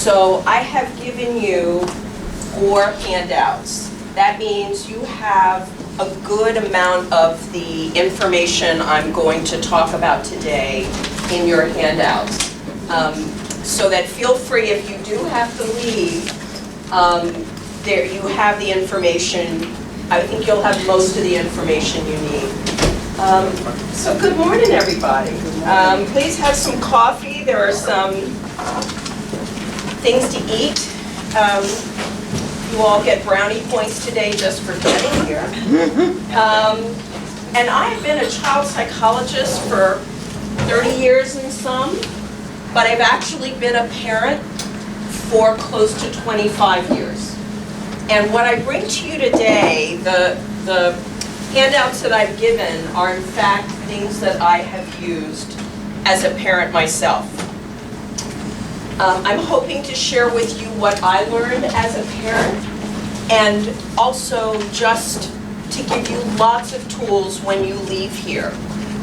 So I have given you 4 handouts. That means you have a good amount of the information I'm going to talk about today in your handouts. So that feel free, if you do have to leave, there you have the information. I think you'll have most of the information you need. So good morning, everybody. Please have some coffee. There are some things to eat. You all get brownie points today just for getting here. And I have been a child psychologist for 30 years and some, but I've actually been a parent for close to 25 years. And what I bring to you today, the handouts that I've given are in fact things that I have used as a parent myself. I'm hoping to share with you what I learned as a parent, and also just to give you lots of tools when you leave here.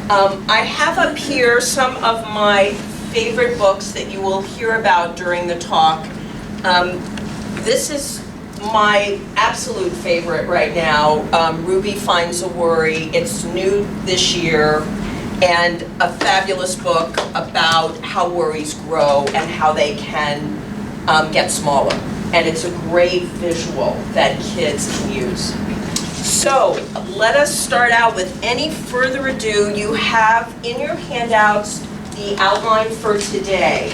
I have up here some of my favorite books that you will hear about during the talk. This is my absolute favorite right now, Ruby Finds a Worry. It's new this year, and a fabulous book about how worries grow and how they can get smaller. And it's a great visual that kids can use. So let us start out. With any further ado, you have in your handouts the outline for today.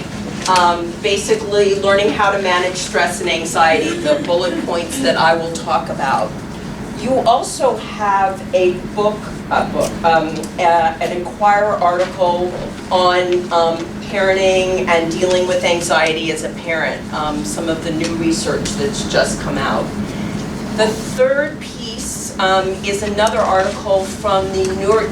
Basically learning how to manage stress and anxiety, the bullet points that I will talk about. You also have an Inquirer article on parenting and dealing with anxiety as a parent, some of the new research that's just come out. The third piece is another article from the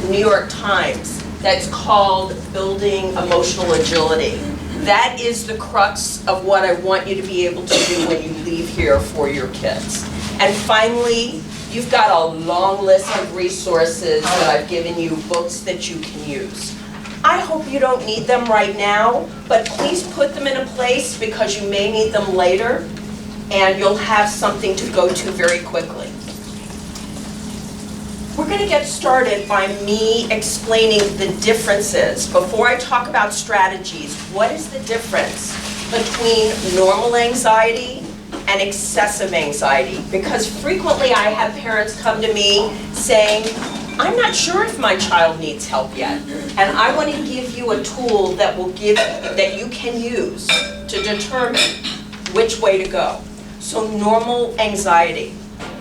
New York Times that's called Building Emotional Agility. That is the crux of what I want you to be able to do when you leave here for your kids. And finally, you've got a long list of resources that I've given you, books that you can use. I hope you don't need them right now, but please put them in a place because you may need them later, and you'll have something to go to very quickly. We're going to get started by me explaining the differences. Before I talk about strategies, what is the difference between normal anxiety and excessive anxiety? Because frequently I have parents come to me saying, I'm not sure if my child needs help yet. And I want to give you a tool that you can use to determine which way to go. So normal anxiety.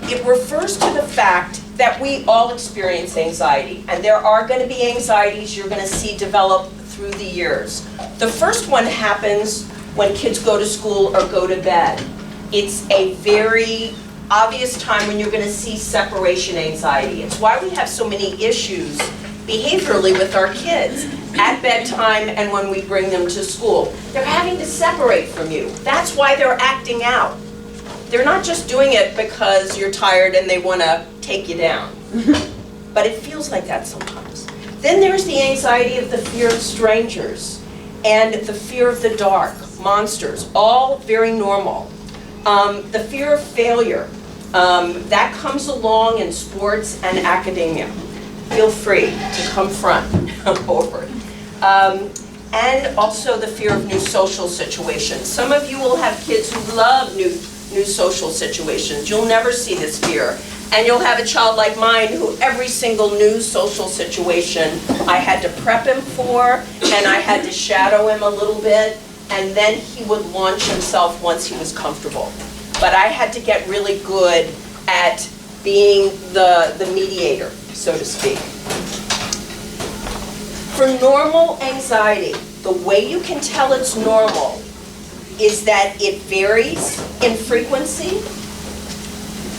It refers to the fact that we all experience anxiety, and there are going to be anxieties you're going to see develop through the years. The first one happens when kids go to school or go to bed. It's a very obvious time when you're going to see separation anxiety. It's why we have so many issues behaviorally with our kids at bedtime and when we bring them to school. They're having to separate from you. That's why they're acting out. They're not just doing it because you're tired and they want to take you down. But it feels like that sometimes. Then there's the anxiety of the fear of strangers and the fear of the dark, monsters, all very normal. The fear of failure, that comes along in sports and academia. Feel free to come front over it. And also the fear of new social situations. Some of you will have kids who love new social situations. You'll never see this fear. And you'll have a child like mine who every single new social situation I had to prep him for, and I had to shadow him a little bit, and then he would launch himself once he was comfortable. But I had to get really good at being the mediator, so to speak. For normal anxiety, the way you can tell it's normal is that it varies in frequency,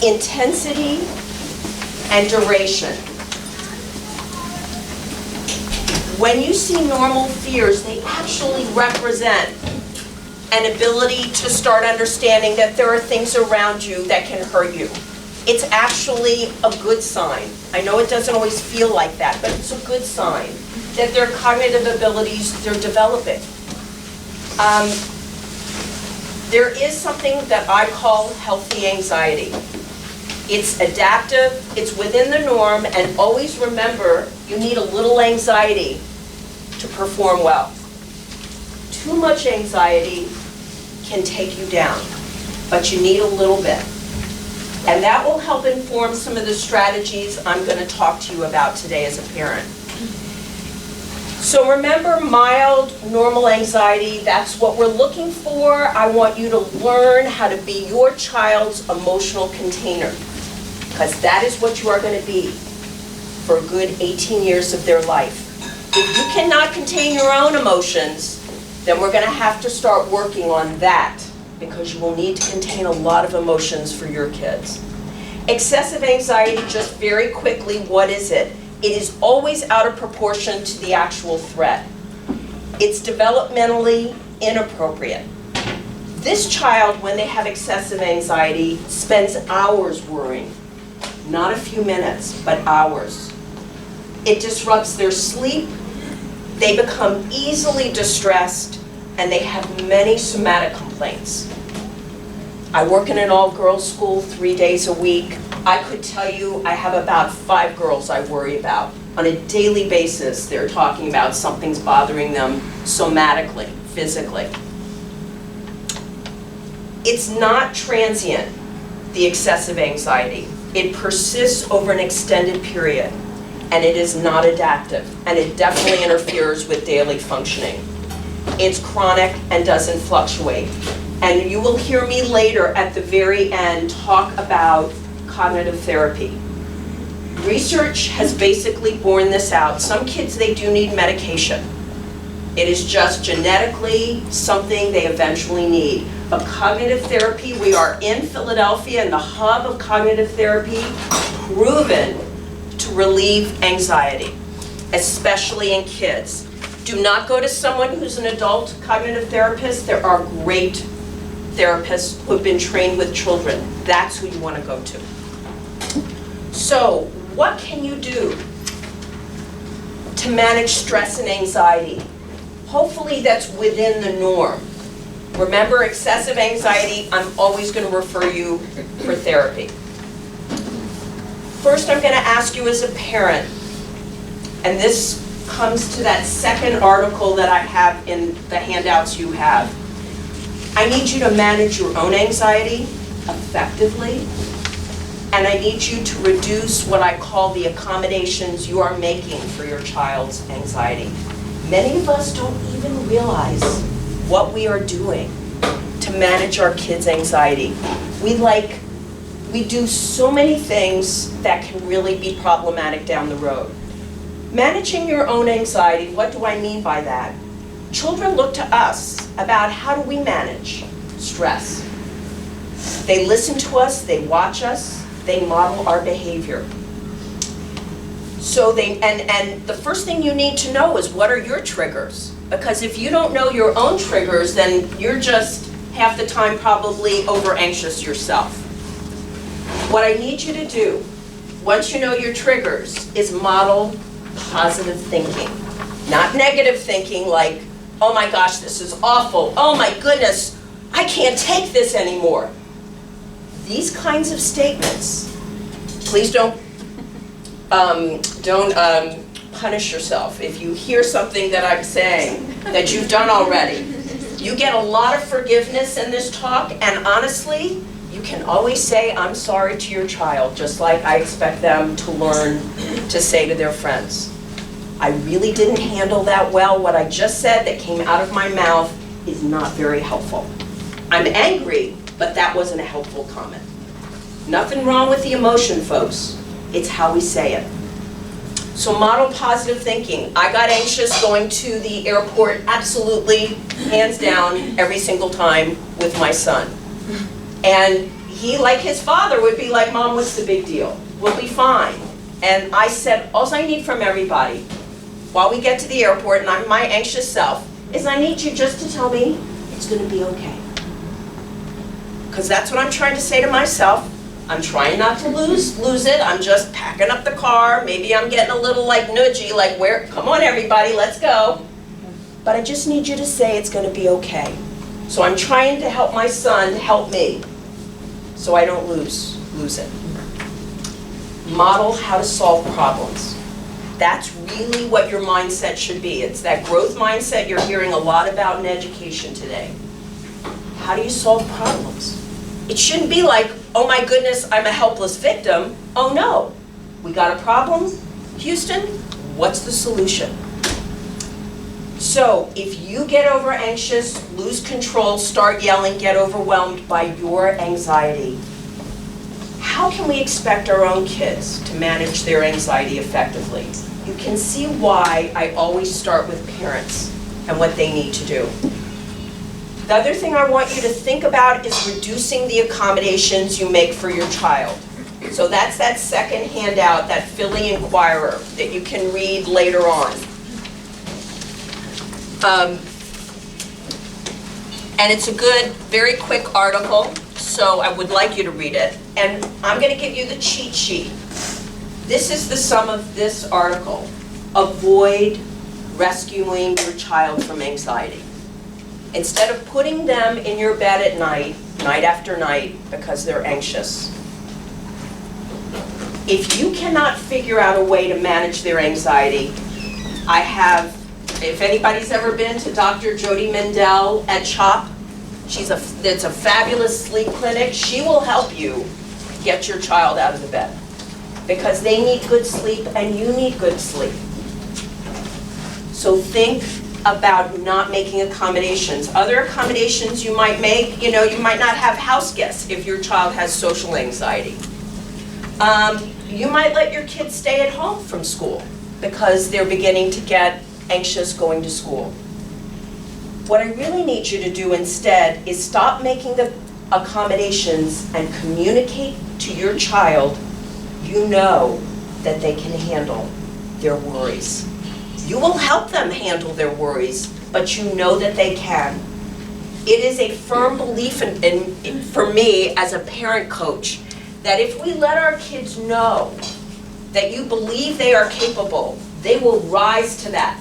intensity, and duration. When you see normal fears, they actually represent an ability to start understanding that there are things around you that can hurt you. It's actually a good sign. I know it doesn't always feel like that, but it's a good sign that their cognitive abilities, they're developing. There is something that I call healthy anxiety. It's adaptive, it's within the norm, and always remember, you need a little anxiety to perform well. Too much anxiety can take you down, but you need a little bit. And that will help inform some of the strategies I'm going to talk to you about today as a parent. So remember, mild, normal anxiety, that's what we're looking for. I want you to learn how to be your child's emotional container, because that is what you are going to be for a good 18 years of their life. If you cannot contain your own emotions, then we're going to have to start working on that, because you will need to contain a lot of emotions for your kids. Excessive anxiety, just very quickly, what is it? It is always out of proportion to the actual threat. It's developmentally inappropriate. This child, when they have excessive anxiety, spends hours worrying. Not a few minutes, but hours. It disrupts their sleep, they become easily distressed, and they have many somatic complaints. I work in an all-girls school 3 days a week. I could tell you I have about 5 girls I worry about. On a daily basis, they're talking about something's bothering them somatically, physically. It's not transient, the excessive anxiety. It persists over an extended period, and it is not adaptive, and it definitely interferes with daily functioning. It's chronic and doesn't fluctuate. And you will hear me later at the very end talk about cognitive therapy. Research has basically borne this out. Some kids, they do need medication. It is just genetically something they eventually need. But cognitive therapy, we are in Philadelphia, and the hub of cognitive therapy, proven to relieve anxiety, especially in kids. Do not go to someone who's an adult cognitive therapist. There are great therapists who have been trained with children. That's who you want to go to. So, what can you do to manage stress and anxiety? Hopefully that's within the norm. Remember, excessive anxiety, I'm always going to refer you for therapy. First, I'm going to ask you as a parent, and this comes to that second article that I have in the handouts you have. I need you to manage your own anxiety effectively, and I need you to reduce what I call the accommodations you are making for your child's anxiety. Many of us don't even realize what we are doing to manage our kids' anxiety. We do so many things that can really be problematic down the road. Managing your own anxiety, what do I mean by that? Children look to us about how do we manage stress. They listen to us, they watch us, they model our behavior. So and the first thing you need to know is, what are your triggers? Because if you don't know your own triggers, then you're just half the time probably over anxious yourself. What I need you to do, once you know your triggers, is model positive thinking. Not negative thinking like, oh my gosh, this is awful. Oh my goodness, I can't take this anymore. These kinds of statements, please don't punish yourself if you hear something that I'm saying that you've done already. You get a lot of forgiveness in this talk, and honestly, you can always say, I'm sorry to your child, just like I expect them to learn to say to their friends. I really didn't handle that well. What I just said that came out of my mouth is not very helpful. I'm angry, but that wasn't a helpful comment. Nothing wrong with the emotion, folks. It's how we say it. So model positive thinking. I got anxious going to the airport, absolutely, hands down, every single time with my son. And he, like his father, would be like, Mom, what's the big deal? We'll be fine. And I said, all I need from everybody, while we get to the airport, and I'm my anxious self, is I need you just to tell me it's going to be okay. Because that's what I'm trying to say to myself. I'm trying not to lose it. I'm just packing up the car. Maybe I'm getting a little like nudgy, like, where? Come on, everybody, let's go. But I just need you to say it's going to be okay. So I'm trying to help my son help me so I don't lose it. Model how to solve problems. That's really what your mindset should be. It's that growth mindset you're hearing a lot about in education today. How do you solve problems? It shouldn't be like, oh my goodness, I'm a helpless victim. Oh no, we got a problem, Houston, what's the solution? So if you get over anxious, lose control, start yelling, get overwhelmed by your anxiety, how can we expect our own kids to manage their anxiety effectively? You can see why I always start with parents and what they need to do. The other thing I want you to think about is reducing the accommodations you make for your child. So that's that second handout, that Philly Inquirer, that you can read later on. And it's a good, very quick article, so I would like you to read it. And I'm going to give you the cheat sheet. This is the sum of this article. Avoid rescuing your child from anxiety. Instead of putting them in your bed at night, night after night, because they're anxious, if you cannot figure out a way to manage their anxiety, I have, if anybody's ever been to Dr. Jody Mendel at CHOP, it's a fabulous sleep clinic. She will help you get your child out of the bed because they need good sleep and you need good sleep. So think about not making accommodations. Other accommodations you might make, you might not have house guests if your child has social anxiety. You might let your kids stay at home from school because they're beginning to get anxious going to school. What I really need you to do instead is stop making the accommodations and communicate to your child you know that they can handle their worries. You will help them handle their worries, but you know that they can. It is a firm belief for me as a parent coach that if we let our kids know that you believe they are capable, they will rise to that.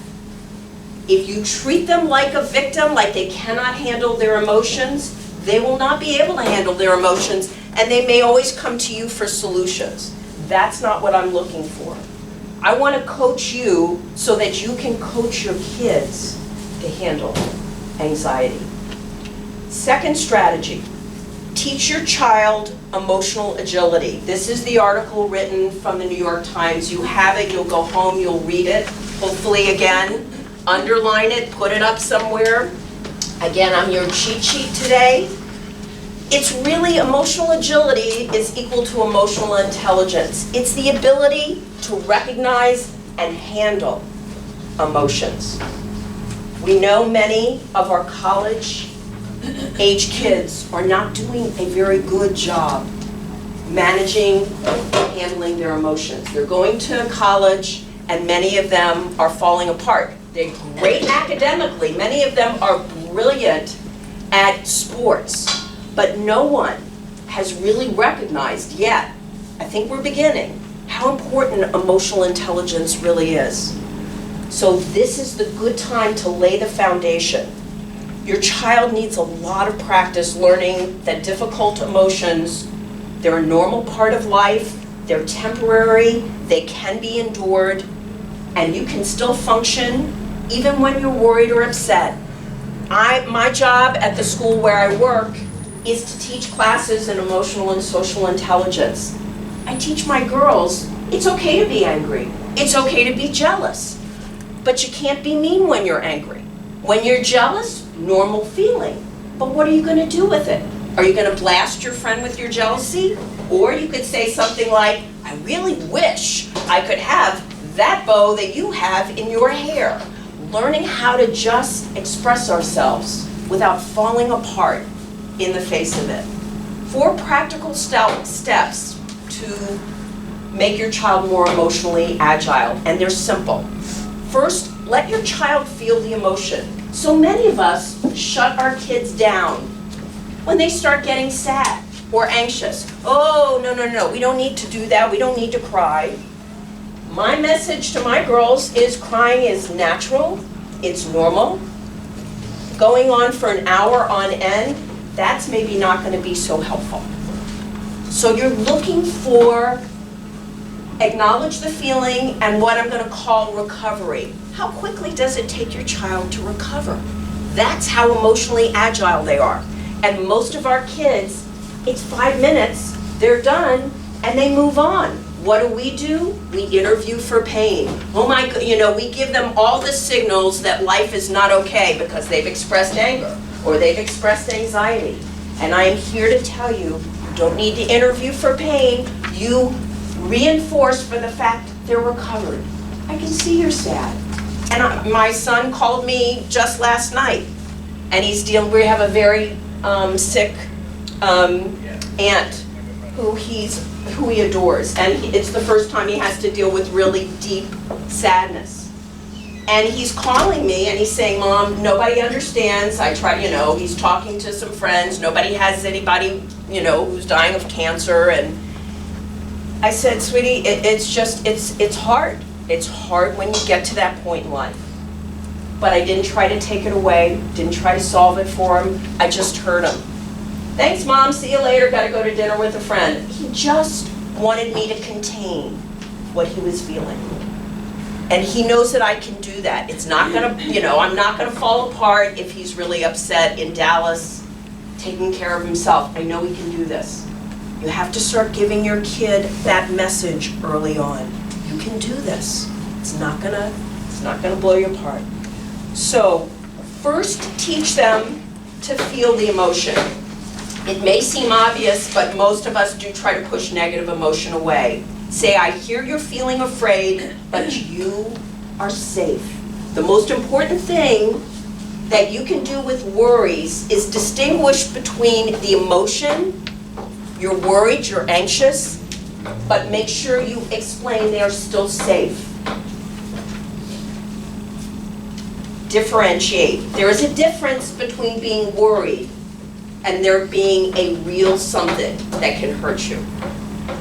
If you treat them like a victim, like they cannot handle their emotions, they will not be able to handle their emotions, and they may always come to you for solutions. That's not what I'm looking for. I want to coach you so that you can coach your kids to handle anxiety. Second strategy, teach your child emotional agility. This is the article written from the New York Times. You have it, you'll go home, you'll read it, hopefully again. Underline it, put it up somewhere. Again, I'm your cheat sheet today. It's really, emotional agility is equal to emotional intelligence. It's the ability to recognize and handle emotions. We know many of our college-age kids are not doing a very good job managing and handling their emotions. They're going to college and many of them are falling apart. They're great academically. Many of them are brilliant at sports, but no one has really recognized yet, I think we're beginning, how important emotional intelligence really is. So this is the good time to lay the foundation. Your child needs a lot of practice learning that difficult emotions, they're a normal part of life, they're temporary, they can be endured, and you can still function even when you're worried or upset. My job at the school where I work is to teach classes in emotional and social intelligence. I teach my girls, it's okay to be angry. It's okay to be jealous. But you can't be mean when you're angry. When you're jealous, normal feeling. But what are you going to do with it? Are you going to blast your friend with your jealousy? Or you could say something like, I really wish I could have that bow that you have in your hair. Learning how to just express ourselves without falling apart in the face of it. 4 practical steps to make your child more emotionally agile, and they're simple. First, let your child feel the emotion. So many of us shut our kids down when they start getting sad or anxious. Oh, no, we don't need to do that, we don't need to cry. My message to my girls is crying is natural, it's normal, going on for an hour on end, that's maybe not going to be so helpful. So you're looking for acknowledge the feeling and what I'm going to call recovery. How quickly does it take your child to recover? That's how emotionally agile they are. And most of our kids, it's 5 minutes, they're done, and they move on. What do? We interview for pain. Oh my, we give them all the signals that life is not okay because they've expressed anger or they've expressed anxiety. And I am here to tell you, you don't need to interview for pain. You reinforce for the fact they're recovered. I can see you're sad. And my son called me just last night, and we have a very sick aunt who he adores, and it's the first time he has to deal with really deep sadness. And he's calling me and he's saying, Mom, nobody understands. I try, he's talking to some friends. Nobody has anybody, who's dying of cancer. And I said, sweetie, it's hard. It's hard when you get to that point in life. But I didn't try to take it away, didn't try to solve it for him. I just heard him. Thanks, Mom, see you later, gotta go to dinner with a friend. He just wanted me to contain what he was feeling. And he knows that I can do that. It's not gonna, I'm not gonna fall apart if he's really upset in Dallas, taking care of himself. I know he can do this. You have to start giving your kid that message early on. You can do this. It's not gonna blow you apart. So, first teach them to feel the emotion. It may seem obvious, but most of us do try to push negative emotion away. Say, I hear you're feeling afraid, but you are safe. The most important thing that you can do with worries is distinguish between the emotion, you're worried, you're anxious, but make sure you explain they are still safe. Differentiate. There is a difference between being worried and there being a real something that can hurt you.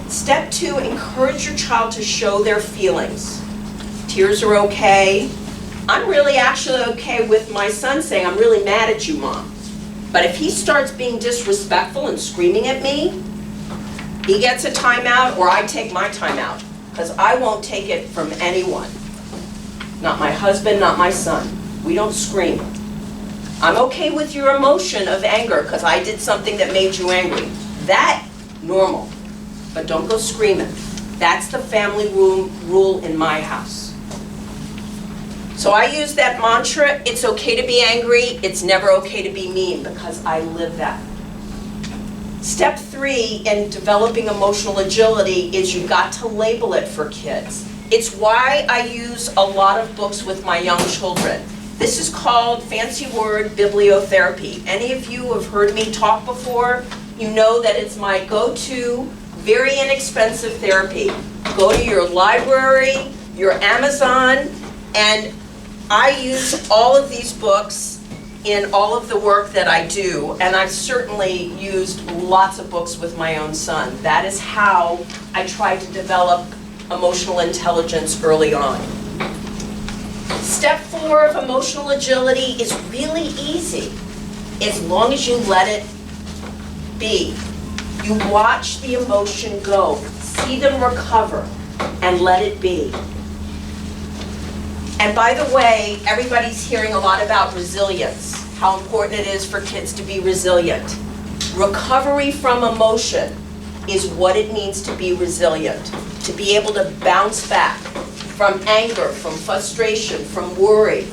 Step 2, encourage your child to show their feelings. Tears are okay. I'm really actually okay with my son saying, I'm really mad at you, Mom. But if he starts being disrespectful and screaming at me, he gets a timeout or I take my timeout, because I won't take it from anyone. Not my husband, not my son. We don't scream. I'm okay with your emotion of anger because I did something that made you angry. That, normal. But don't go screaming. That's the family rule in my house. So I use that mantra, it's okay to be angry, it's never okay to be mean, because I live that. Step 3 in developing emotional agility is you've got to label it for kids. It's why I use a lot of books with my young children. This is called, fancy word, bibliotherapy. Any of you have heard me talk before, you know that it's my go-to, very inexpensive therapy. Go to your library, your Amazon, and I use all of these books in all of the work that I do, and I've certainly used lots of books with my own son. That is how I try to develop emotional intelligence early on. Step 4 of emotional agility is really easy, as long as you let it be. You watch the emotion go, see them recover, and let it be. And by the way, everybody's hearing a lot about resilience, how important it is for kids to be resilient. Recovery from emotion is what it means to be resilient, to be able to bounce back from anger, from frustration, from worry.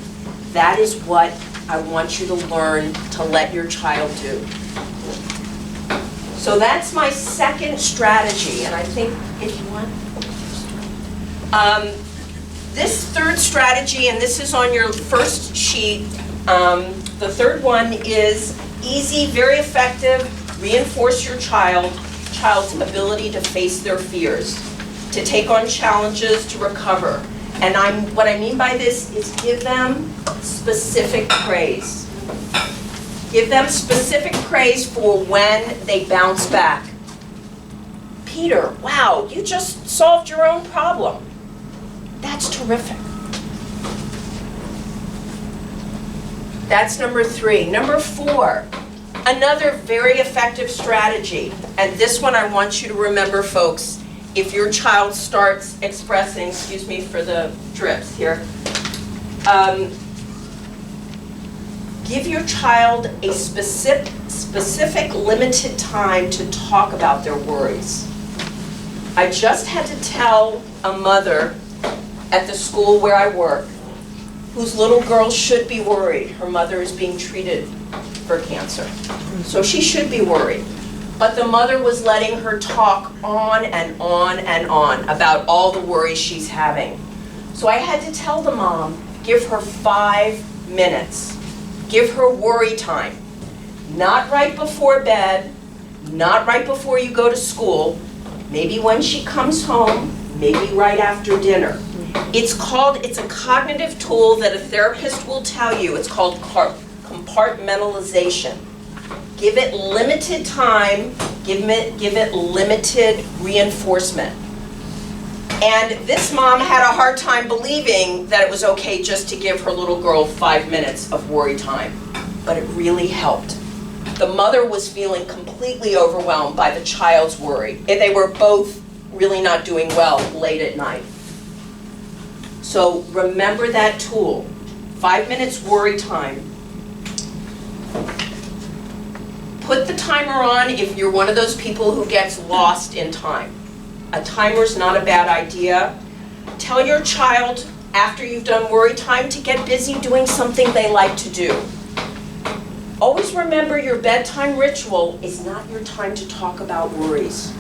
That is what I want you to learn to let your child do. So that's my second strategy, and I think if you want, this third strategy, and this is on your first sheet, the third one is easy, very effective, reinforce your child's ability to face their fears, to take on challenges, to recover. And what I mean by this is give them specific praise. Give them specific praise for when they bounce back. Peter, wow, you just solved your own problem. That's terrific. That's number 3. Number 4, another very effective strategy, and this one I want you to remember, folks, if your child starts expressing, excuse me for the drips here, give your child a specific limited time to talk about their worries. I just had to tell a mother at the school where I work, whose little girl should be worried. Her mother is being treated for cancer, so she should be worried. But the mother was letting her talk on and on and on about all the worries she's having. So I had to tell the mom, give her 5 minutes. Give her worry time. Not right before bed, not right before you go to school, maybe when she comes home, maybe right after dinner. It's a cognitive tool that a therapist will tell you. It's called compartmentalization. Give it limited time, give it limited reinforcement. And this mom had a hard time believing that it was okay just to give her little girl 5 minutes of worry time, but it really helped. The mother was feeling completely overwhelmed by the child's worry, and they were both really not doing well late at night. So remember that tool, 5 minutes worry time. Put the timer on if you're one of those people who gets lost in time. A timer's not a bad idea. Tell your child after you've done worry time to get busy doing something they like to do. Always remember your bedtime ritual is not your time to talk about worries.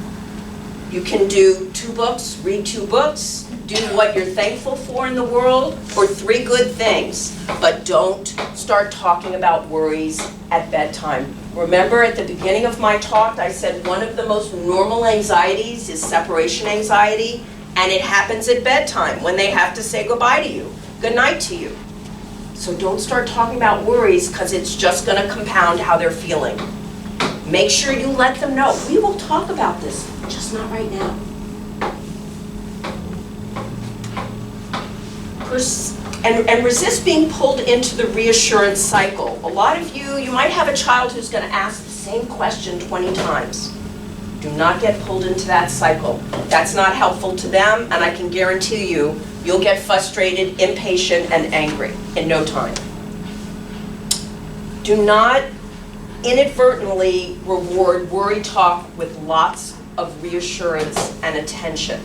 You can do 2 books, read 2 books, do what you're thankful for in the world, or 3 good things, but don't start talking about worries at bedtime. Remember at the beginning of my talk, I said one of the most normal anxieties is separation anxiety, and it happens at bedtime when they have to say goodbye to you, good night to you. So don't start talking about worries because it's just going to compound how they're feeling. Make sure you let them know, we will talk about this, just not right now. And resist being pulled into the reassurance cycle. A lot of you might have a child who's going to ask the same question 20 times. Do not get pulled into that cycle. That's not helpful to them, and I can guarantee you, you'll get frustrated, impatient, and angry in no time. Do not inadvertently reward worry talk with lots of reassurance and attention.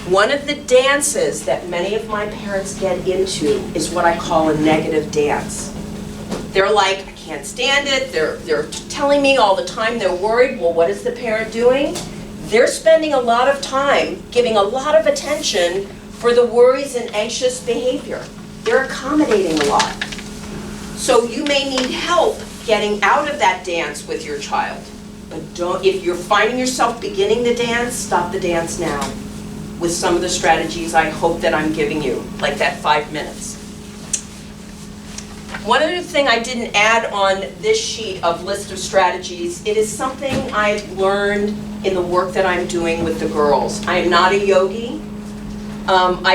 One of the dances that many of my parents get into is what I call a negative dance. They're like, I can't stand it, they're telling me all the time they're worried. Well, what is the parent doing? They're spending a lot of time giving a lot of attention for the worries and anxious behavior. They're accommodating a lot. So you may need help getting out of that dance with your child. But if you're finding yourself beginning the dance, stop the dance now with some of the strategies I hope that I'm giving you, like that 5 minutes. One other thing I didn't add on this sheet of list of strategies, it is something I've learned in the work that I'm doing with the girls. I am not a yogi. I'm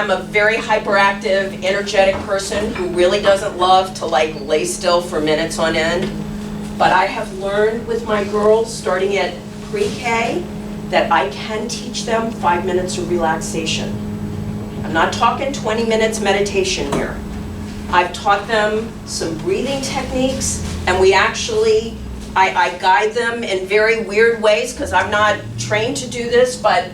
a very hyperactive, energetic person who really doesn't love to lay still for minutes on end. But I have learned with my girls, starting at pre-K, that I can teach them 5 minutes of relaxation. I'm not talking 20 minutes meditation here. I've taught them some breathing techniques, and I guide them in very weird ways because I'm not trained to do this, but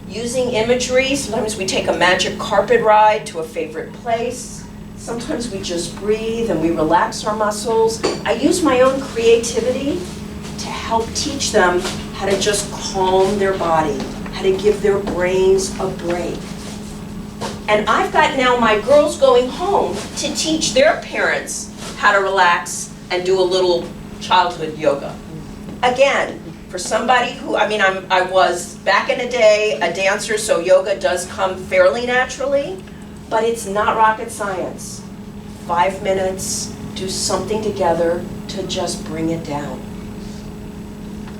using imagery, sometimes we take a magic carpet ride to a favorite place. Sometimes we just breathe and we relax our muscles. I use my own creativity to help teach them how to just calm their body, how to give their brains a break. And I've got now my girls going home to teach their parents how to relax and do a little childhood yoga. Again, for somebody who, I was back in the day a dancer, so yoga does come fairly naturally, but it's not rocket science. 5 minutes, do something together to just bring it down.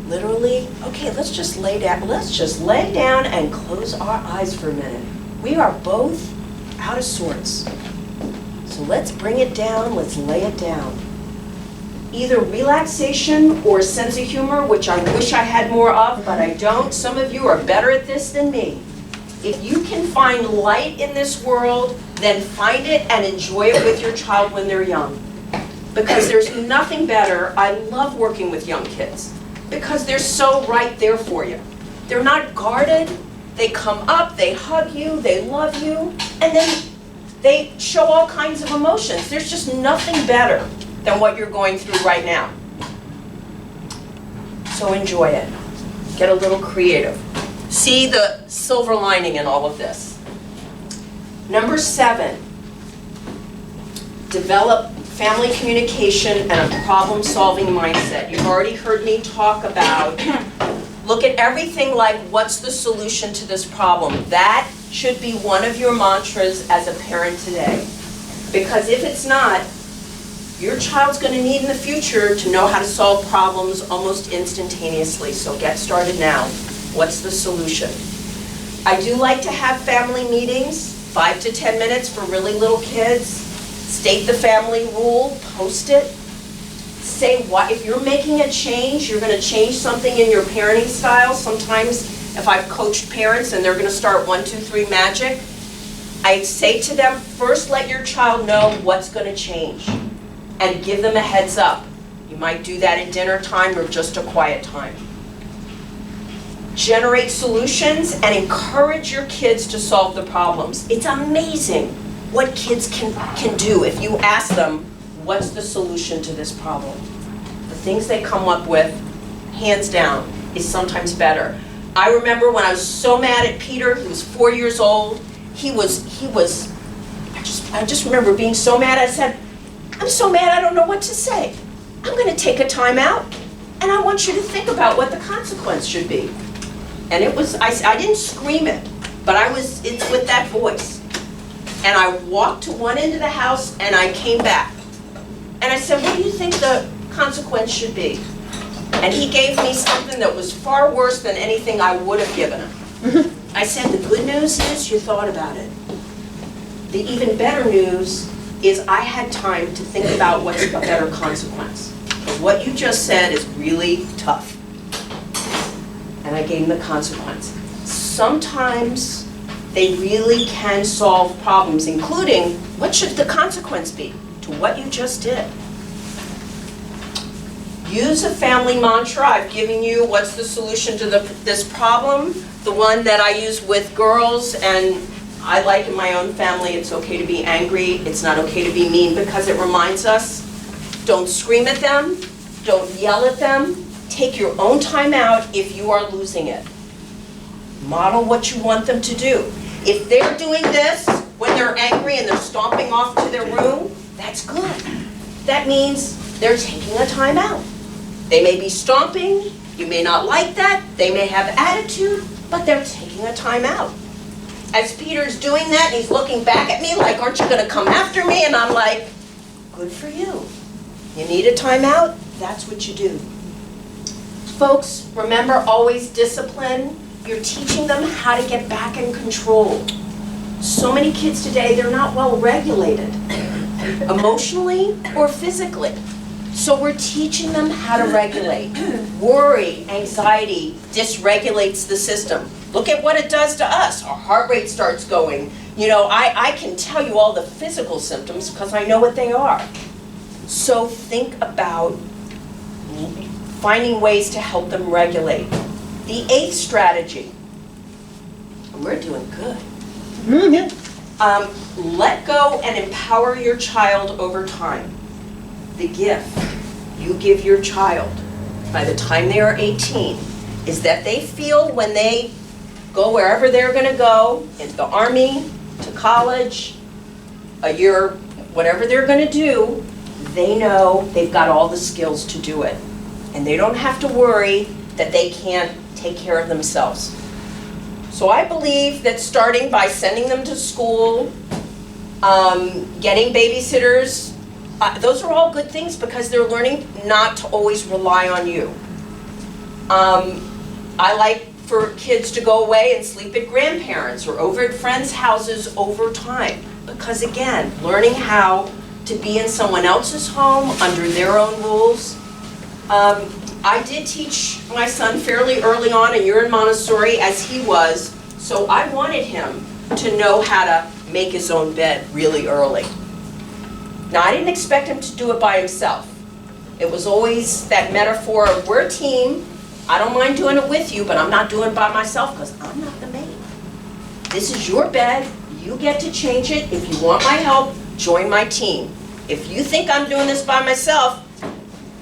Literally, okay, let's just lay down and close our eyes for a minute. We are both out of sorts. So So let's bring it down, let's lay it down. Either relaxation or a sense of humor, which I wish I had more of, but I don't. Some of you are better at this than me. If you can find light in this world, then find it and enjoy it with your child when they're young. Because there's nothing better. I love working with young kids because they're so right there for you. They're not guarded. They come up, they hug you, they love you, and then they show all kinds of emotions. There's just nothing better than what you're going through right now. So enjoy it. Get a little creative. See the silver lining in all of this. Number 7, develop family communication and a problem-solving mindset. You've already heard me talk about, look at everything like, what's the solution to this problem? That should be one of your mantras as a parent today. Because if it's not, your child's going to need in the future to know how to solve problems almost instantaneously. So get started now. What's the solution? I do like to have family meetings, 5 to 10 minutes for really little kids. State the family rule, post it. Say what, if you're making a change, you're going to change something in your parenting style. Sometimes if I've coached parents and they're going to start 1, 2, 3 magic, I say to them, first let your child know what's going to change and give them a heads up. You might do that at dinner time or just a quiet time. Generate solutions and encourage your kids to solve the problems. It's amazing what kids can do if you ask them, what's the solution to this problem? The things they come up with, hands down, is sometimes better. I remember when I was so mad at Peter, he was 4 years old, I just remember being so mad, I said, I'm so mad I don't know what to say. I'm going to take a time out, and I want you to think about what the consequence should be. And it was, I didn't scream it, but it's with that voice. And I walked to one end of the house, and I came back. And I said, what do you think the consequence should be? And he gave me something that was far worse than anything I would have given him. I said, the good news is you thought about it. The even better news is I had time to think about what's a better consequence. Because what you just said is really tough. And I gave him the consequence. Sometimes they really can solve problems, including what should the consequence be to what you just did. Use a family mantra. I've given you what's the solution to this problem. The one that I use with girls, and I like in my own family, it's okay to be angry, it's not okay to be mean, because it reminds us, don't scream at them, don't yell at them, take your own time out if you are losing it. Model what you want them to do. If they're doing this when they're angry and they're stomping off to their room, that's good. That means they're taking a time out. They may be stomping, you may not like that, they may have attitude, but they're taking a time out. As Peter's doing that, he's looking back at me like, aren't you going to come after me? And I'm like, good for you. You need a time out? That's what you do. Folks, remember, always discipline. You're teaching them how to get back in control. So many kids today, they're not well regulated, emotionally or physically. So we're teaching them how to regulate. Worry, anxiety dysregulates the system. Look at what it does to us. Our heart rate starts going. You know, I can tell you all the physical symptoms because I know what they are. So think about finding ways to help them regulate. The 8th strategy, and we're doing good. Let go and empower your child over time. The gift you give your child by the time they are 18 is that they feel when they go wherever they're going to go, in the Army, to college, a year, whatever they're going to do, they know they've got all the skills to do it. And they don't have to worry that they can't take care of themselves. So I believe that starting by sending them to school, getting babysitters, those are all good things because they're learning not to always rely on you. I like for kids to go away and sleep at grandparents or over at friends' houses over time. Because again, learning how to be in someone else's home under their own rules. I did teach my son fairly early on, and you're in Montessori as he was, so I wanted him to know how to make his own bed really early. Now, I didn't expect him to do it by himself. It was always that metaphor of, we're a team, I don't mind doing it with you, but I'm not doing it by myself because I'm not the maid. This is your bed, you get to change it. If you want my help, join my team. If you think I'm doing this by myself,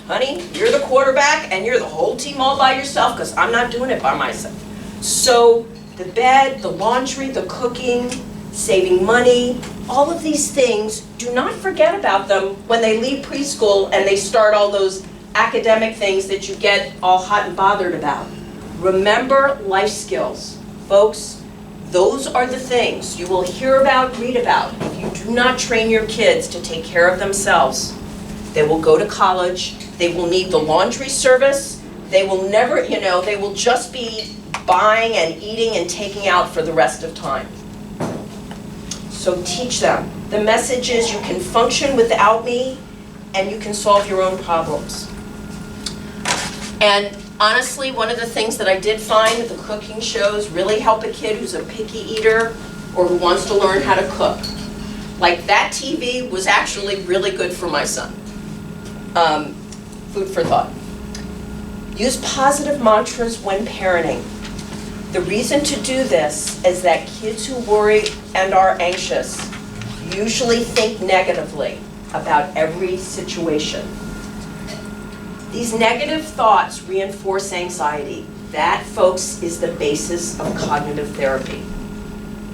honey, you're the quarterback and you're the whole team all by yourself because I'm not doing it by myself. So the bed, the laundry, the cooking, saving money, all of these things, do not forget about them when they leave preschool and they start all those academic things that you get all hot and bothered about. Remember life skills. Folks, those are the things you will hear about, read about. If you do not train your kids to take care of themselves, they will go to college, they will need the laundry service, they will never, they will just be buying and eating and taking out for the rest of time. So teach them. The message is you can function without me and you can solve your own problems. And honestly, one of the things that I did find that the cooking shows really help a kid who's a picky eater or who wants to learn how to cook. Like that TV was actually really good for my son. Food for thought. Use positive mantras when parenting. The reason to do this is that kids who worry and are anxious usually think negatively about every situation. These negative thoughts reinforce anxiety. That, folks, is the basis of cognitive therapy.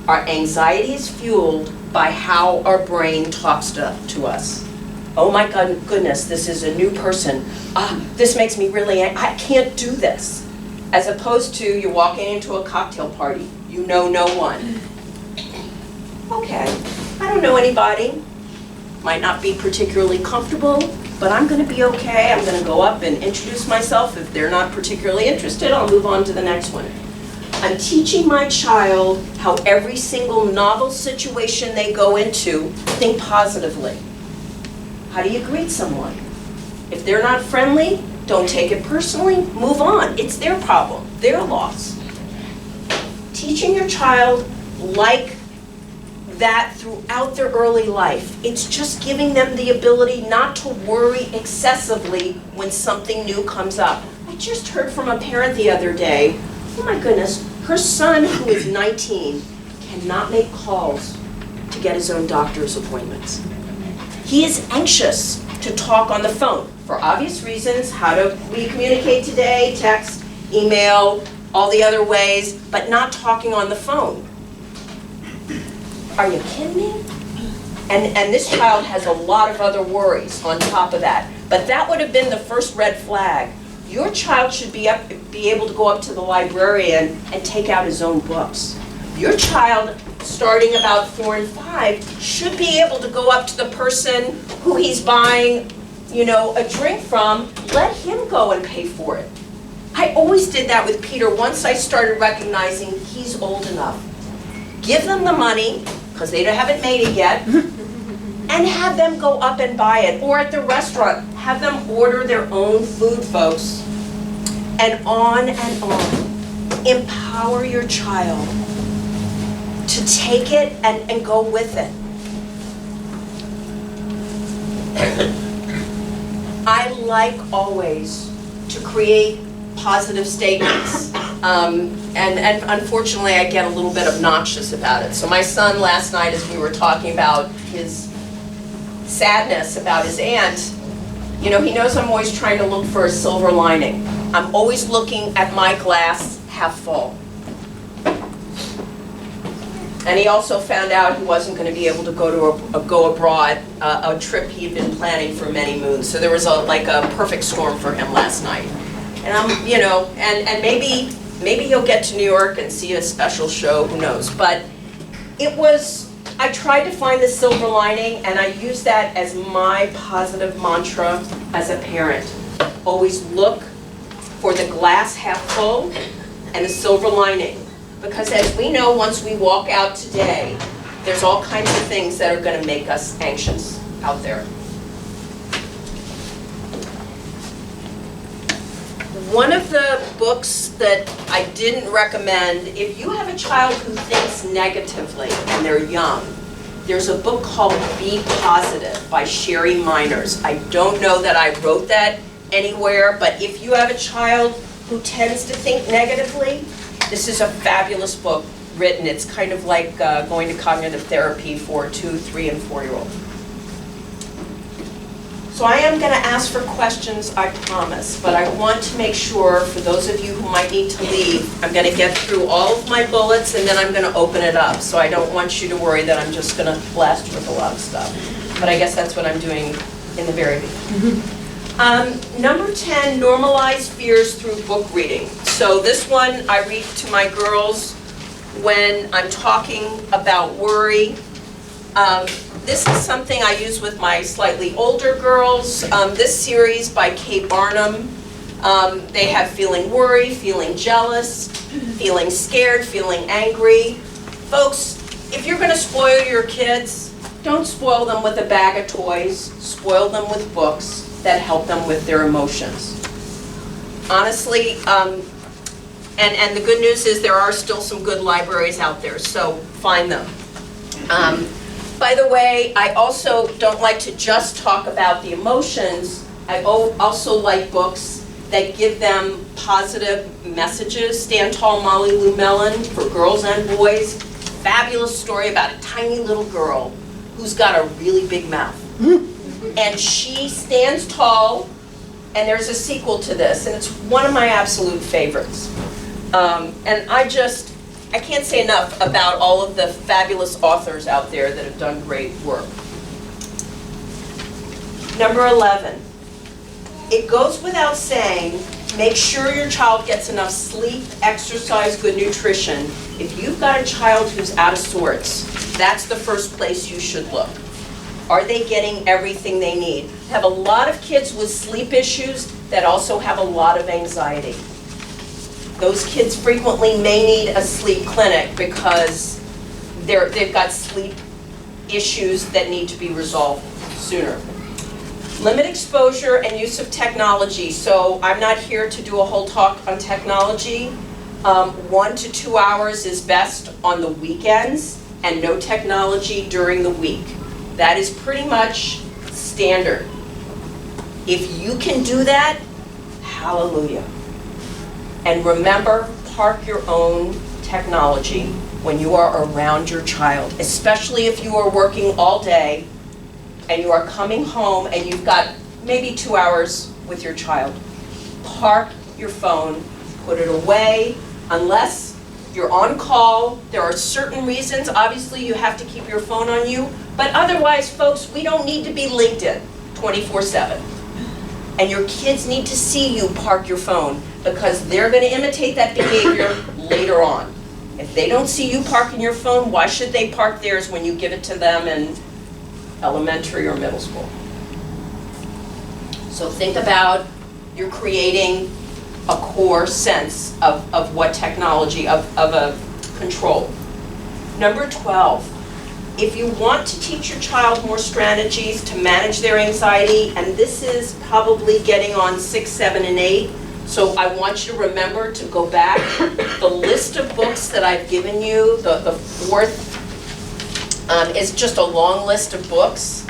Our anxiety is fueled by how our brain talks to us. Oh my goodness, this is a new person. This makes me really angry. I can't do this. As opposed to you're walking into a cocktail party. You know no one. Okay, I don't know anybody. Might not be particularly comfortable, but I'm going to be okay. I'm going to go up and introduce myself. If they're not particularly interested, I'll move on to the next one. I'm teaching my child how every single novel situation they go into, think positively. How do you greet someone? If they're not friendly, don't take it personally, move on. It's their problem, their loss. Teaching your child like that throughout their early life. It's just giving them the ability not to worry excessively when something new comes up. I just heard from a parent the other day, oh my goodness, her son who is 19 cannot make calls to get his own doctor's appointments. He is anxious to talk on the phone for obvious reasons. How do we communicate today? Text, email, all the other ways, but not talking on the phone. Are you kidding me? And this child has a lot of other worries on top of that. But that would have been the first red flag. Your child should be able to go up to the librarian and take out his own books. Your child, starting about 4 and 5, should be able to go up to the person who he's buying, a drink from. Let him go and pay for it. I always did that with Peter once I started recognizing he's old enough. Give them the money, because they haven't made it yet, and have them go up and buy it. Or at the restaurant, have them order their own food, folks. And on and on. Empower your child to take it and go with it. I like always to create positive statements. And unfortunately, I get a little bit obnoxious about it. So my son last night, as we were talking about his sadness about his aunt, he knows I'm always trying to look for a silver lining. I'm always looking at my glass half full. And he also found out he wasn't going to be able to go abroad, a trip he'd been planning for many moons. So there was a perfect storm for him last night. And I'm, and maybe he'll get to New York and see a special show, who knows. But I tried to find the silver lining, and I use that as my positive mantra as a parent. Always look for the glass half full and the silver lining. Because as we know, once we walk out today, There's all kinds of things that are going to make us anxious out there. One of the books that I didn't recommend, if you have a child who thinks negatively and they're young, there's a book called Be Positive by Sherry Miners. I don't know that I wrote that anywhere, but if you have a child who tends to think negatively, this is a fabulous book written. It's kind of like going to cognitive therapy for 2-, 3-, and 4-year-olds. So I am going to ask for questions, I promise, but I want to make sure, for those of you who might need to leave, I'm going to get through all of my bullets and then I'm going to open it up. So I don't want you to worry that I'm just going to blast you with a lot of stuff. But I guess that's what I'm doing in the very beginning. Number 10, normalize fears through book reading. So this one I read to my girls when I'm talking about worry. This is something I use with my slightly older girls. This series by Kate Barnum, they have feeling worried, feeling jealous, feeling scared, feeling angry. Folks, if you're going to spoil your kids, don't spoil them with a bag of toys. Spoil them with books that help them with their emotions. Honestly, and the good news is there are still some good libraries out there, so find them. By the way, I also don't like to just talk about the emotions. I also like books that give them positive messages. Stand Tall, Molly Lou Mellon, for girls and boys. Fabulous story about a tiny little girl who's got a really big mouth. And she stands tall, and there's a sequel to this, and it's one of my absolute favorites. And I can't say enough about all of the fabulous authors out there that have done great work. Number 11, it goes without saying, make sure your child gets enough sleep, exercise, good nutrition. If you've got a child who's out of sorts, that's the first place you should look. Are they getting everything they need? I have a lot of kids with sleep issues that also have a lot of anxiety. Those kids frequently may need a sleep clinic because they've got sleep issues that need to be resolved sooner. Limit exposure and use of technology. So I'm not here to do a whole talk on technology. 1 to 2 hours is best on the weekends and no technology during the week. That is pretty much standard. If you can do that, hallelujah. And remember, park your own technology when you are around your child, especially if you are working all day and you are coming home and you've got maybe 2 hours with your child. Park your phone, put it away, unless you're on call. There are certain reasons, obviously you have to keep your phone on you, but otherwise, folks, we don't need to be LinkedIn 24/7. And your kids need to see you park your phone because they're going to imitate that behavior later on. If they don't see you parking your phone, why should they park theirs when you give it to them in elementary or middle school? So think about, you're creating a core sense of what technology, of a control. Number 12, if you want to teach your child more strategies to manage their anxiety, and this is probably getting on 6, 7, and 8, so I want you to remember to go back. The list of books that I've given you, the fourth, is just a long list of books.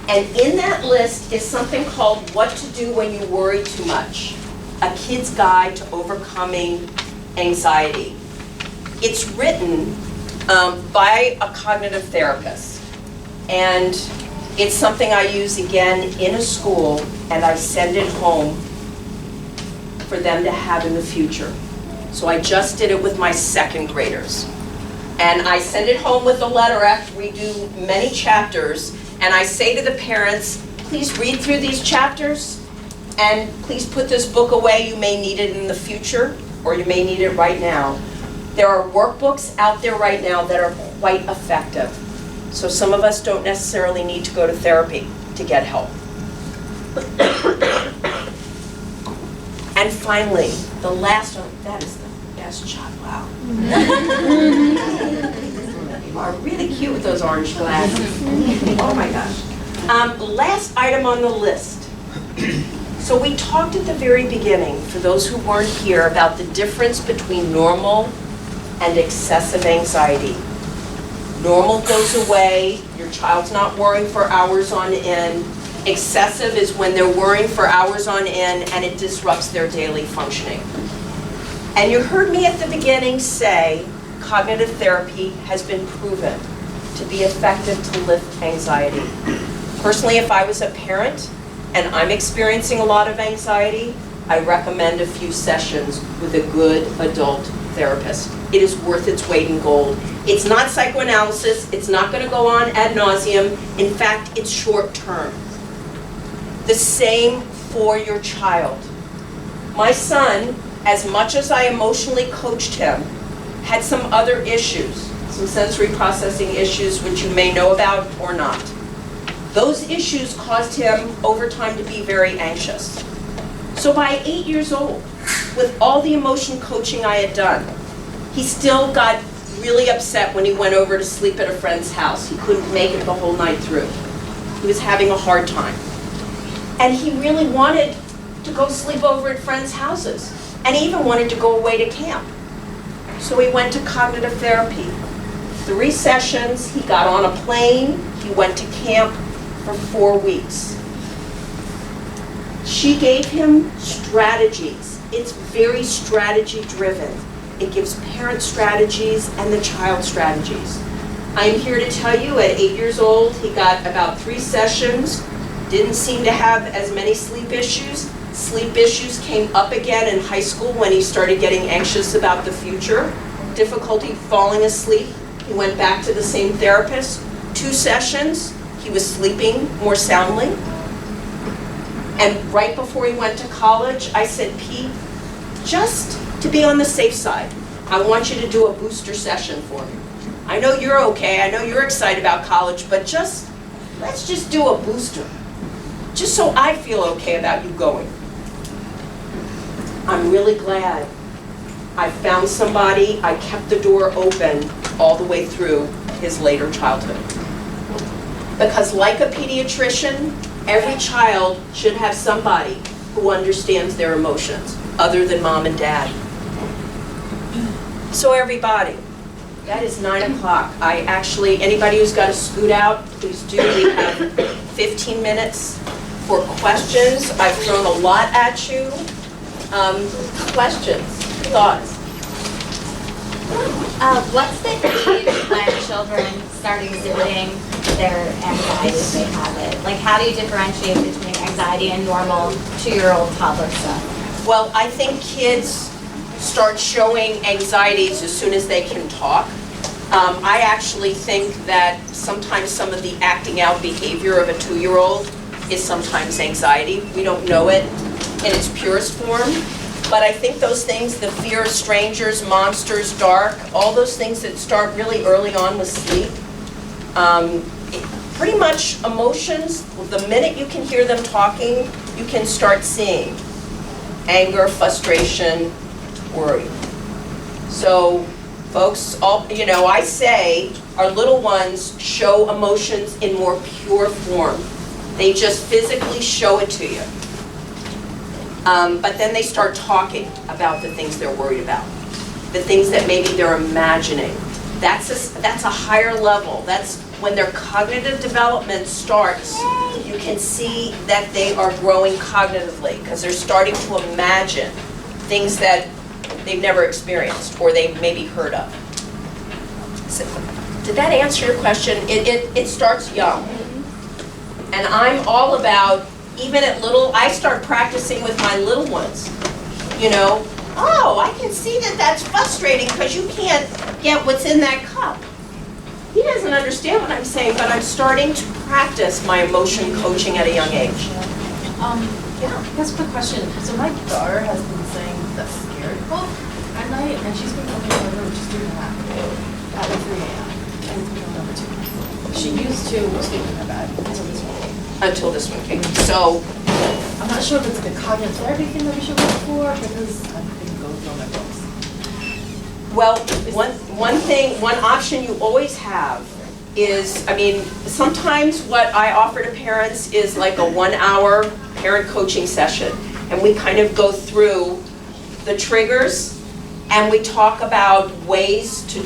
And in that list is something called What to Do When You Worry Too Much, a kid's guide to overcoming anxiety. It's written by a cognitive therapist. And it's something I use again in a school, and I send it home for them to have in the future. So I just did it with my 2nd graders. And I send it home with a letter after we do many chapters, and I say to the parents, please read through these chapters, and please put this book away. You may need it in the future, or you may need it right now. There are workbooks out there right now that are quite effective. So some of us don't necessarily need to go to therapy to get help. And finally, the last one, that is the best shot, wow. You are really cute with those orange glasses. Oh my gosh. Last item on the list. So we talked at the very beginning, for those who weren't here, about the difference between normal and excessive anxiety. Normal goes away, your child's not worrying for hours on end. Excessive is when they're worrying for hours on end and it disrupts their daily functioning. And you heard me at the beginning say cognitive therapy has been proven to be effective to lift anxiety. Personally, if I was a parent and I'm experiencing a lot of anxiety, I recommend a few sessions with a good adult therapist. It is worth its weight in gold. It's not psychoanalysis. It's not going to go on ad nauseum. In fact, it's short term. The same for your child. My son, as much as I emotionally coached him, had some other issues, some sensory processing issues which you may know about or not. Those issues caused him over time to be very anxious. So by 8 years old, with all the emotion coaching I had done, he still got really upset when he went over to sleep at a friend's house. He couldn't make it the whole night through. He was having a hard time. And he really wanted to go sleep over at friends' houses. And he even wanted to go away to camp. So he went to cognitive therapy. 3 sessions, he got on a plane, he went to camp for 4 weeks. She gave him strategies. It's very strategy driven. It gives parent strategies and the child strategies. I'm here to tell you at 8 years old, he got about 3 sessions, didn't seem to have as many sleep issues. Sleep issues came up again in high school when he started getting anxious about the future. Difficulty falling asleep. He went back to the same therapist. 2 sessions, he was sleeping more soundly. And right before he went to college, I said, Pete, just to be on the safe side, I want you to do a booster session for me. I know you're okay, I know you're excited about college, but let's just do a booster. Just so I feel okay about you going. I'm really glad I found somebody. I kept the door open all the way through his later childhood. Because like a pediatrician, every child should have somebody who understands their emotions, other than mom and dad. So everybody, that is 9 o'clock. Anybody who's got to scoot out, please do. We have 15 minutes for questions. I've thrown a lot at you. Questions, thoughts? What's the age when children start exhibiting their anxiety if they have it? Like, how do you differentiate between anxiety and normal 2-year-old toddler stuff? Well, I think kids start showing anxieties as soon as they can talk. I actually think that sometimes some of the acting out behavior of a 2-year-old is sometimes anxiety. We don't know it in its purest form. But I think those things, the fear of strangers, monsters, dark, all those things that start really early on with sleep, pretty much emotions, the minute you can hear them talking, you can start seeing anger, frustration, worry. So folks, I say our little ones show emotions in more pure form. They just physically show it to you. But then they start talking about the things they're worried about, the things that maybe they're imagining. That's a higher level. That's when their cognitive development starts. You can see that they are growing cognitively because they're starting to imagine things that they've never experienced or they've maybe heard of. So, did that answer your question? It starts young. And I'm all about, even at I start practicing with my little ones. Oh, I can see that that's frustrating because you can't get what's in that cup. He doesn't understand what I'm saying, but I'm starting to practice my emotion coaching at a young age. Yeah, that's a quick question. So my daughter has been saying the scared book at night, and she's been coming over, which is doing that at 3 a.m. and number 2. She used to sleep in her bed until this one came. So I'm not sure if it's like a cognitive therapy thing that we should look for, because I've been going through my books. Well, one option you always have is, I mean, sometimes what I offer to parents is like a 1-hour parent coaching session. And we kind of go through the triggers and we talk about ways to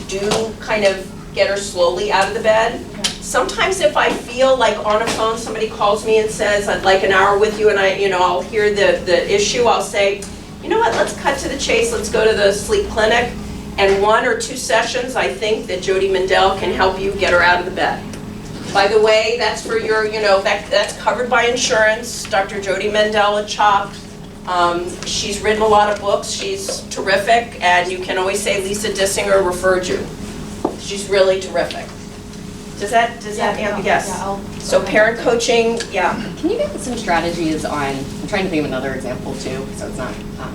kind of get her slowly out of the bed. Sometimes if I feel like on a phone, somebody calls me and says, I'd like an hour with you, and I'll hear the issue, I'll say, you know what, let's cut to the chase, let's go to the sleep clinic. And 1 or 2 sessions, I think that Jody Mendel can help you get her out of the bed. By the way, that's for your, that's covered by insurance. Dr. Jody Mendel at CHOP. She's written a lot of books. She's terrific, and you can always say Lisa Dissinger referred you. She's really terrific. Does that answer? Yes. Yeah, So parent coaching, yeah. Can you give some strategies on, I'm trying to think of another example too, so it's not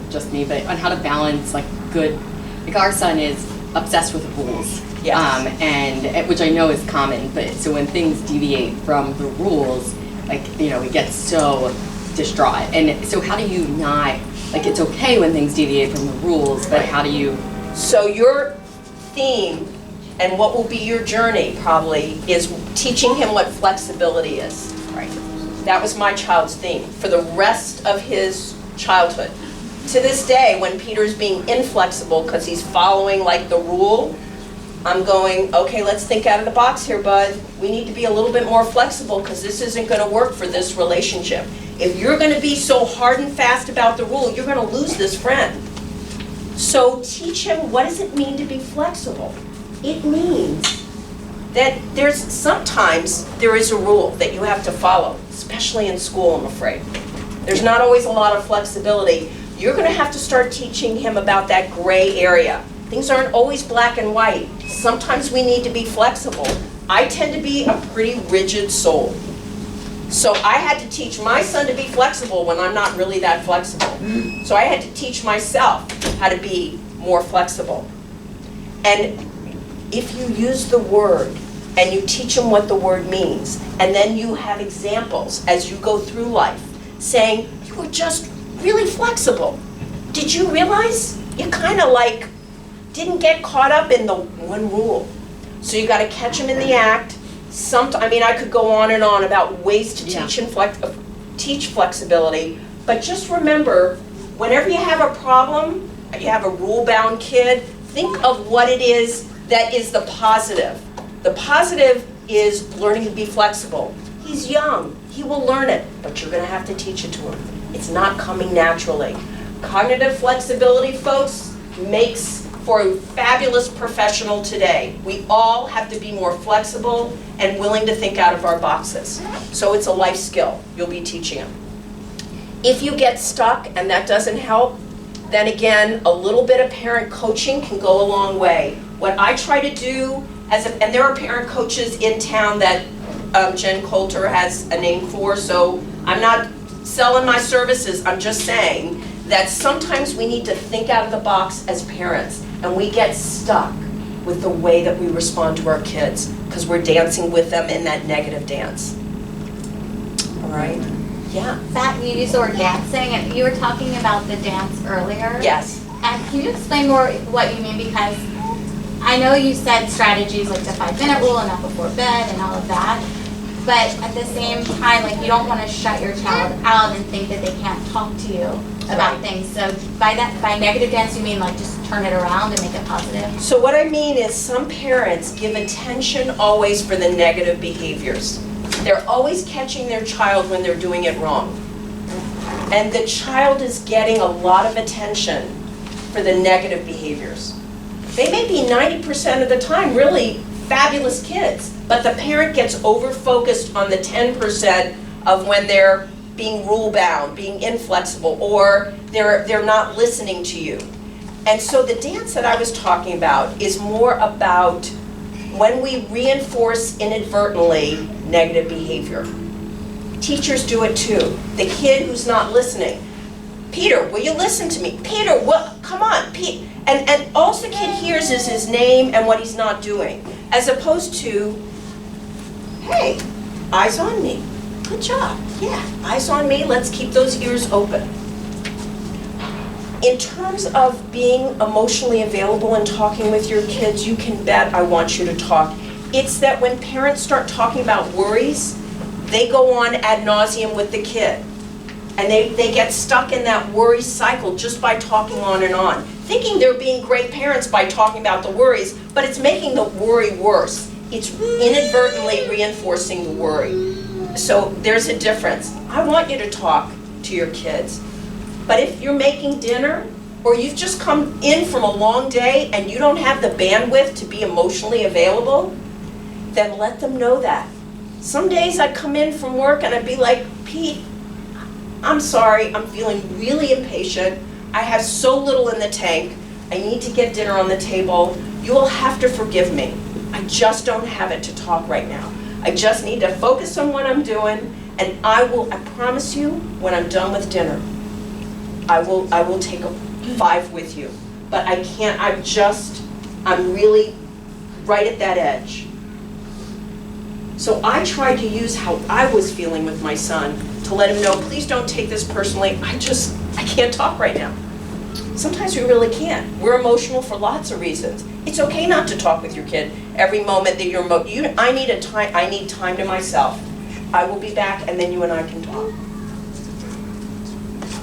just me, but on how to balance like good, like our son is obsessed with rules. Yes. And which I know is common, but so when things deviate from the rules, like, he gets so distraught. And so how do you not, like, it's okay when things deviate from the rules, but how do you? So your theme and what will be your journey probably is teaching him what flexibility is. Right. That was my child's theme for the rest of his childhood. To this day, when Peter's being inflexible because he's following like the rule, I'm going, okay, let's think out of the box here, bud. We need to be a little bit more flexible because this isn't going to work for this relationship. If you're going to be so hard and fast about the rule, you're going to lose this friend. So teach him, what does it mean to be flexible? It means that sometimes there is a rule that you have to follow, especially in school, I'm afraid. There's not always a lot of flexibility. You're going to have to start teaching him about that gray area. Things aren't always black and white. Sometimes we need to be flexible. I tend to be a pretty rigid soul. So I had to teach my son to be flexible when I'm not really that flexible. So I had to teach myself how to be more flexible. And if you use the word and you teach him what the word means, and then you have examples as you go through life saying, you were just really flexible. Did you realize you kind of like didn't get caught up in the one rule? So you got to catch him in the act. I could go on and on about ways to teach flexibility, but just remember, whenever you have a problem, you have a rule-bound kid, think of what it is that is the positive. The positive is learning to be flexible. He's young, he will learn it, but you're going to have to teach it to him. It's not coming naturally. Cognitive flexibility, folks, makes for a fabulous professional today. We all have to be more flexible and willing to think out of our boxes. So it's a life skill you'll be teaching them. If you get stuck and that doesn't help, then again, a little bit of parent coaching can go a long way. What I try to do, and there are parent coaches in town that Jen Coulter has a name for, so I'm not selling my services, I'm just saying that sometimes we need to think out of the box as parents, and we get stuck with the way that we respond to our kids because we're dancing with them in that negative dance. All right? Yeah. That, you used the word dancing, and you were talking about the dance earlier. Yes. And can you explain more what you mean? Because I know you said strategies like the 5-minute rule and not before bed and all of that, but at the same time, like, you don't want to shut your child out and think that they can't talk to you about things. So by negative dance, you mean like just turn it around and make it positive? So what I mean is some parents give attention always for the negative behaviors. They're always catching their child when they're doing it wrong. And the child is getting a lot of attention for the negative behaviors. They may be 90% of the time really fabulous kids, but the parent gets over-focused on the 10% of when they're being rule-bound, being inflexible, or they're not listening to you. And so the dance that I was talking about is more about when we reinforce inadvertently negative behavior. Teachers do it too. The kid who's not listening. Peter, will you listen to me? Peter, come on, Pete. And all the kid hears is his name and what he's not doing, as opposed to, hey, eyes on me. Good job. Yeah, eyes on me. Let's keep those ears open. In terms of being emotionally available and talking with your kids, you can bet I want you to talk. It's that when parents start talking about worries, they go on ad nauseum with the kid. And they get stuck in that worry cycle just by talking on and on, thinking they're being great parents by talking about the worries, but it's making the worry worse. It's inadvertently reinforcing the worry. So there's a difference. I want you to talk to your kids. But if you're making dinner, or you've just come in from a long day and you don't have the bandwidth to be emotionally available, then let them know that. Some days I'd come in from work and I'd be like, Pete, I'm sorry, I'm feeling really impatient. I have so little in the tank. I need to get dinner on the table. You will have to forgive me. I just don't have it to talk right now. I just need to focus on what I'm doing, and I promise you, when I'm done with dinner, I will take a 5 with you. But I can't, I'm really right at that edge. So I tried to use how I was feeling with my son to let him know, please don't take this personally, I can't talk right now. Sometimes we really can't. We're emotional for lots of reasons. It's okay not to talk with your kid every moment that I need time to myself. I will be back and then you and I can talk.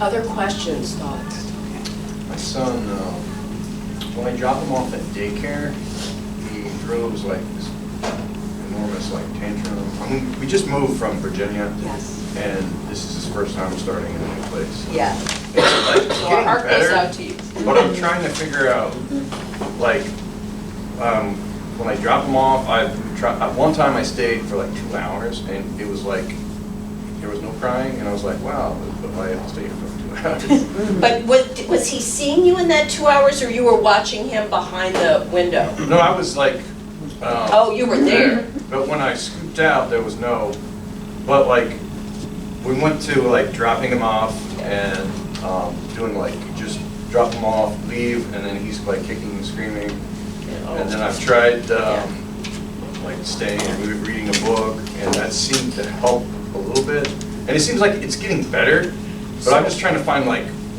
Other questions, thoughts? My son, when I drop him off at daycare, he throws like this enormous tantrum. I mean, we just moved from Virginia. Yes. And this is his first time starting in a new place. Yeah. It's So our heart goes out to you. But I'm trying to figure out, when I drop him off, one time I stayed for 2 hours, and it was there was no crying, and I was like, wow, but I'll stay here for 2 hours. But was he seeing you in that 2 hours, or you were watching him behind the window? No, I was Oh, you were there. But when I scooped out, there was no, but we went to dropping him off and doing just drop him off, leave, and then he's kicking and screaming. And then I've tried staying and reading a book, and that seemed to help a little bit. And it seems like it's getting better, but I'm just trying to find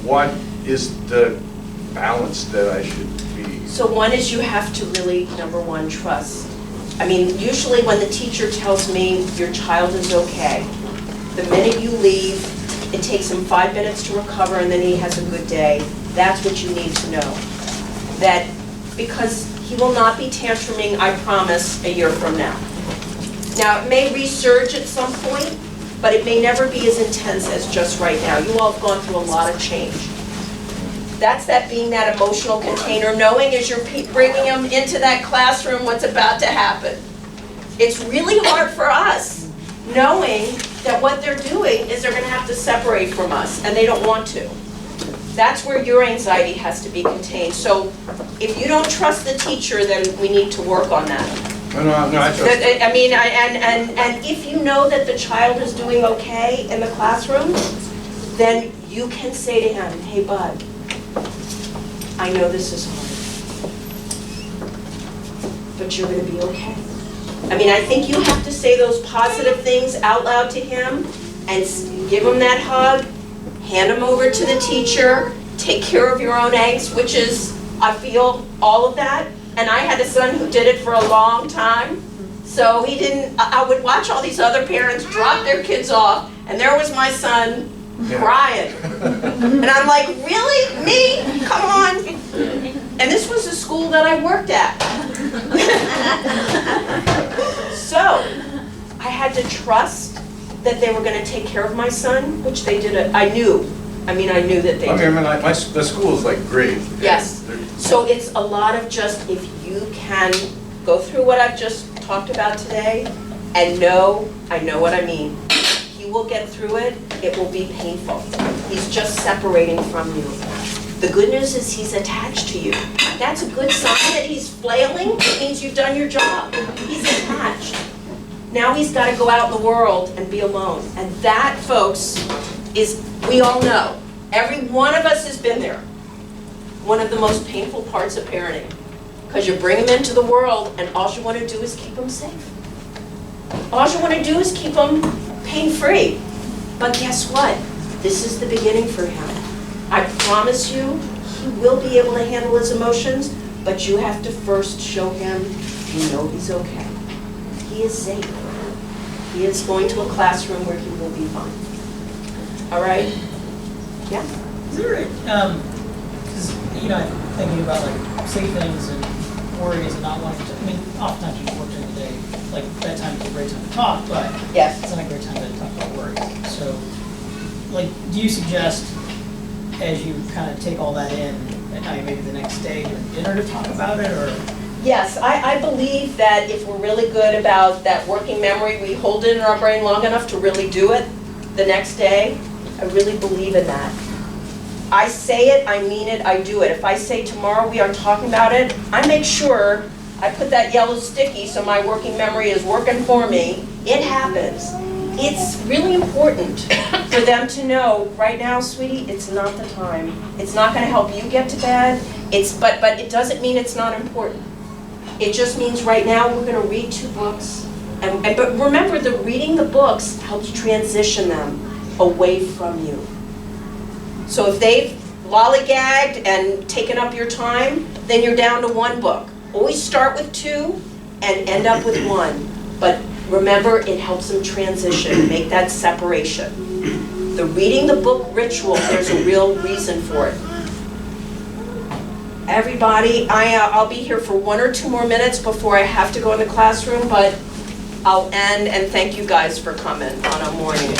what is the balance that I should be. So one is you have to really, number one, trust. I mean, usually when the teacher tells me your child is okay, the minute you leave, it takes him 5 minutes to recover and then he has a good day. That's what you need to know. That because he will not be tantruming, I promise, a year from now. Now, it may resurge at some point, but it may never be as intense as just right now. You all have gone through a lot of change. That's that being that emotional container, knowing as you're bringing them into that classroom what's about to happen. It's really hard for us, knowing that what they're doing is they're going to have to separate from us, and they don't want to. That's where your anxiety has to be contained. So if you don't trust the teacher, then we need to work on that. No, I trust. I mean, and if you know that the child is doing okay in the classroom, then you can say to him, hey, bud, I know this is hard, but you're going to be okay. I mean, I think you have to say those positive things out loud to him and give him that hug, hand him over to the teacher, take care of your own angst, which is, I feel, all of that. And I had a son who did it for a long time, so he didn't, I would watch all these other parents drop their kids off, and there was my son crying. And I'm like, really? Me? Come on. And this was a school that I worked at. So I had to trust that they were going to take care of my son, which they did. I knew that they did. I mean, the school is great. Yes. So it's a lot of just, if you can go through what I've just talked about today and know, I know what I mean. He will get through it. It will be painful. He's just separating from you. The good news is he's attached to you. That's a good sign that he's flailing. It means you've done your job. He's attached. Now he's got to go out in the world and be alone. And that, folks, is, we all know. Every one of us has been there. One of the most painful parts of parenting. Because you bring him into the world and all you want to do is keep him safe. All you want to do is keep him pain-free. But guess what? This is the beginning for him. I promise you, he will be able to handle his emotions, but you have to first show him you know he's okay. He is safe. He is going to a classroom where he will be fine. All right? Yeah? Is there because, I'm thinking about like say things and worries and not wanting to, oftentimes you work during the day, like bedtime is a great time to talk, but Yes. it's not a great time to talk about worries. So, like, do you suggest as you kind of take all that in, at night, maybe the next day during dinner to talk about it, or? Yes, I believe that if we're really good about that working memory, we hold it in our brain long enough to really do it the next day. I really believe in that. I say it, I mean it, I do it. If I say tomorrow we are talking about it, I make sure I put that yellow sticky so my working memory is working for me. It happens. It's really important for them to know, right now, sweetie, it's not the time. It's not going to help you get to bed. But it doesn't mean it's not important. It just means right now we're going to read 2 books. But remember, reading the books helps transition them away from you. So if they've lollygagged and taken up your time, then you're down to 1 book. Always start with 2 and end up with 1. But remember, it helps them transition, make that separation. The reading the book ritual, there's a real reason for it. Everybody, I'll be here for 1 or 2 more minutes before I have to go in the classroom, but I'll end and thank you guys for coming on a morning.